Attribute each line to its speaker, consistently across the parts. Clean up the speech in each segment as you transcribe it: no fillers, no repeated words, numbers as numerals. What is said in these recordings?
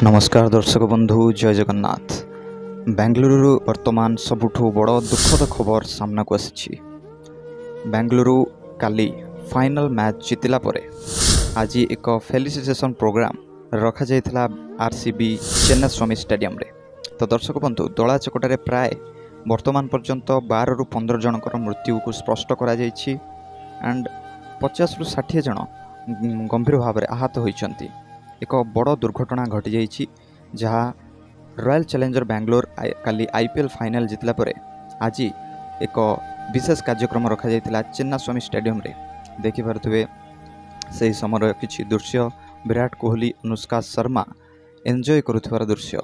Speaker 1: नमस्कार दर्शक बंधु जय जगन्नाथ। बेंगलुरु वर्तमान सबुठु बड़ दुखद खबर सामना को आसी। बेंगलुरु काली फाइनल मैच जितिला परे आज एक फेलिसिटेशन प्रोग्राम रखा जाइथिला आरसीबी चेन्नई स्टेडियम रे। तो दर्शक बंधु दला चकटारे प्राय वर्तमान पर्यंत 12 रु 15 जनकर मृत्यु को स्पष्ट करा जाइछि एंड 50 रु 60 जन गंभीर भाव में आहत होइछंती। एक बड़ दुर्घटना घटी जाइछि जहाँ रॉयल चैलेंजर बेंगलोर काली आईपीएल फाइनल जितला परे आज एक विशेष कार्यक्रम रखा जाइथिला चेन्नई स्टेडियम रे। देखि पारुथिबे से समय किछि दृश्य विराट कोहली अनुष्का शर्मा एंजॉय करुथिबार दृश्य।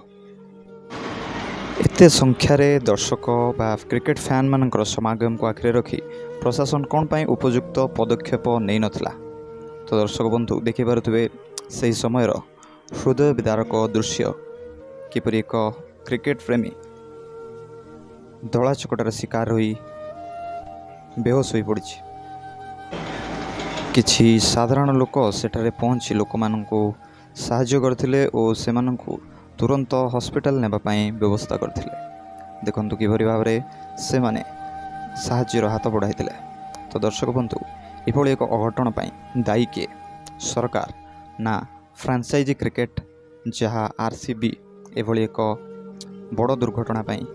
Speaker 1: एते संख्यार दर्शक बा क्रिकेट फैन मानकर समागम को आखिरे रखी प्रशासन कौन पाई उपयुक्त पदक्षेप नहीं नथिला। तो दर्शक बंधु देखि पारुथिबे से समय हृदय विदारक दृश्य किपरि एक क्रिकेट प्रेमी दला चकटार शिकार होई बेहोश हो पड़ी। किछि साधारण लोक सेठारे पहुँची लोक माननकु साहाय्य करथिले और से माननकु तुरंत हॉस्पिटल नेबा पई व्यवस्था करथिले। देखंतु किभरि भाव रे से माने साहाय्यर हाथ बढ़ाइथिले। तो दर्शक बंधु एभଳି एक अघटन पई दायी के सरकार ना फ्रांचाइजी क्रिकेट जहाँ आरसीबी एभଳି एक बड़ दुर्घटना पई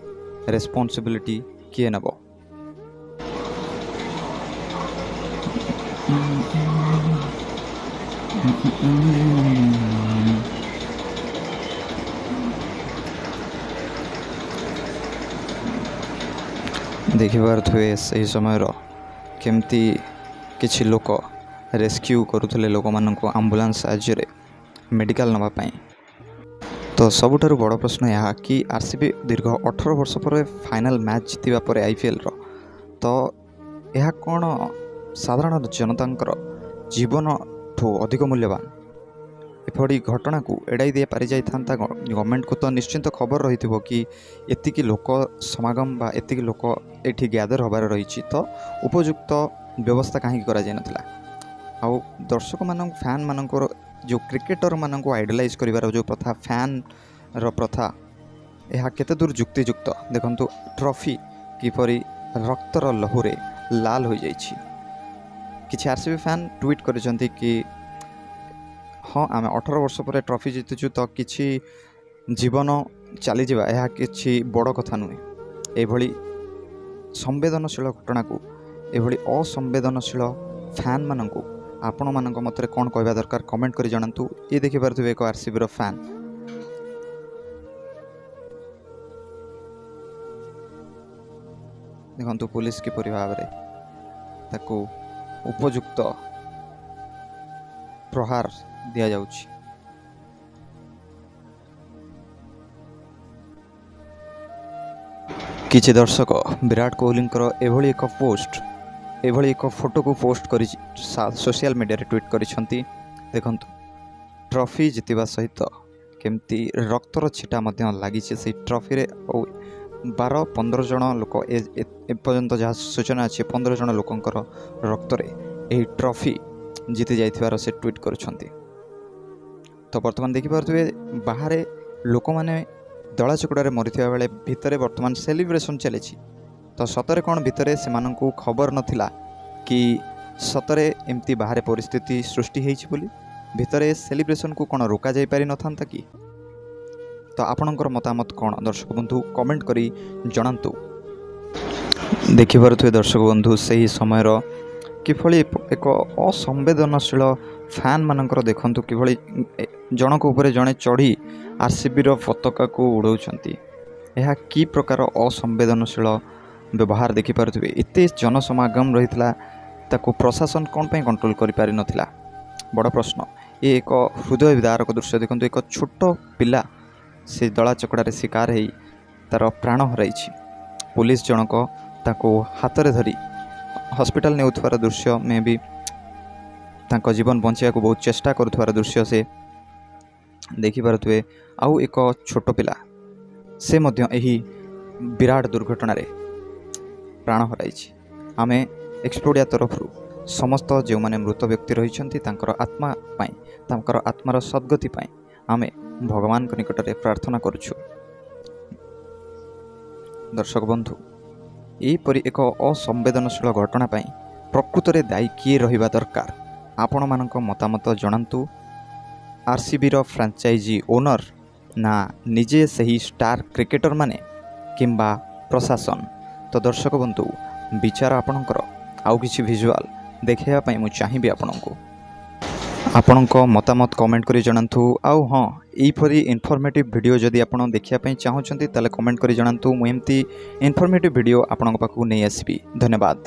Speaker 1: रेस्पॉन्सिबिलिटी किए नब। देखिए से समय केमती किछि लोक रेस्क्यू करुले लोक मानक आंबुलांस साहाय्य मेडिकल नवापाई। तो सबुठारु बड़ प्रश्न यह कि आरसीबी दीर्घ 18 वर्ष पर फाइनल मैच जितवा पर आईपीएल रो तो यह कौन साधारण जनतांकर जीवन ठू अधिक मूल्यवान एपड़ी घटना को एड़ाई दे पारि जाइथांता गवर्नमेंट को तो निश्चिंत खबर रही कि एतिकी लोक समागम बा एतिकी लोक एठी गैदर होबार रही तो उपयुक्त व्यवस्था कहीं करा जाय नथिला। आउ दर्शक मान फैन मानकर जो क्रिकेटर मान आइडलाइज करिवार जो प्रथा फैन रो प्रथा यह केते दूर युक्तियुक्त। देखंतु ट्रॉफी किपरि रक्तर लहुरे लाल हो जाइछि। किछि आरसीबी फैन ट्वीट करिसंती कि हाँ आम 18 वर्ष पर ट्रॉफी जीतुचु तो किछि जीवन चली जावा यह किछि बड़ कथा नुहे। एभली संवेदनशील घटना को एभली असंवेदनशील फैन माननकु आपण मानक मतरे कौन कहवा दरकार कमेंट करी जणांतु। ये देखि पारुथिबे एक आरसीबी रो फैन देखंतु पुलिस की भाव में ताकू उपयुक्त प्रहार दिया जाउछि। किछि दर्शक विराट कोहली एभली एक पोस्ट एभली एक फोटो को पोस्ट कर सोशल मीडिया रे ट्वीट करिसंती। देखंतु ट्रॉफी जितवा सहित केमती रक्तर छिटा मध्य लगी से ट्रॉफी रे 12-15 जन लोक एपर्यंत जहाँ सूचना अच्छे 15 जन लोकंकर रक्त रे एही ट्रॉफी जीति जाइथिबार से ट्वीट करुछंती। तो वर्तमान देखि पारुथिबे बाहर लोक माने दला चकड़ारे मरिथिबा बेले भितरे वर्तमान सेलिब्रेशन चली। तो सतरे कौन भितरे से माननकु खबर नथिला कि सतरे एमती बाहर परिस्थिति सृष्टि हेछि बोली भितरे सेलिब्रेशन को कौन रोका जाई पारि नथांता कि। तो आपणकर मतामत कौन दर्शक बंधु कमेंट करी जणांतु। देखि पारुथिबे दर्शक बंधु सही समय किभଳି एक असंवेदनशील फैन मानकर देखंतु किभଳି जनक उपरे जणे चढ़ी आरसीबी रो पताका को उड़ौछंती। यह की प्रकार असंवेदनशील व्यवहार देखि पारुथिबे। एते जनसमागम रहितला ताको प्रशासन कौन पाई कंट्रोल करि पारि नथिला बड़ प्रश्न। ये एक हृदय विदारक दृश्य देखंतु एक छोट पिला से दला चकड़ारे शिकार हेई तार प्राण हराइछि। पुलिस जनक ताको हाथ रे धरी हॉस्पिटल नेउथवार दृश्य में भी तांको जीवन बंचिया को बहुत चेष्टा करुथवार दृश्य से देखि पारुथिबे। आउ एक छोट पिला से मध्य एही विराट दुर्घटना रे प्राण हराइछि। आमे एक्सप्लोडिया तरफ समस्त जो माने मृत व्यक्ति रही आत्मा पाई तांकर आत्मार सद्गति पाई आमे भगवान निकट में प्रार्थना करुछु। दर्शक बंधु यहीपरि एक असंवेदनशील घटना पाई प्रकृत में दायी किए रहिबा दरकार आपण मानक मतामत जणांतु। आरसीबी रो फ्रांचाइजी ओनर ना निजे सही स्टार क्रिकेटर माने किंबा प्रशासन। तो दर्शक बंधु विचार आपणकर आउ किछि विजुअल देखैया पई मु चाहिबी आपणको मतामत कमेंट करी जणांतु। आउ हाँ यहीपरि इनफॉर्मेटिव वीडियो जदि आपण देखिया पई चाहउछंती ताले कमेंट करी जणांतु। मु एमती इनफॉर्मेटिव वीडियो आपणक पाखु नै आसीबी। धन्यवाद।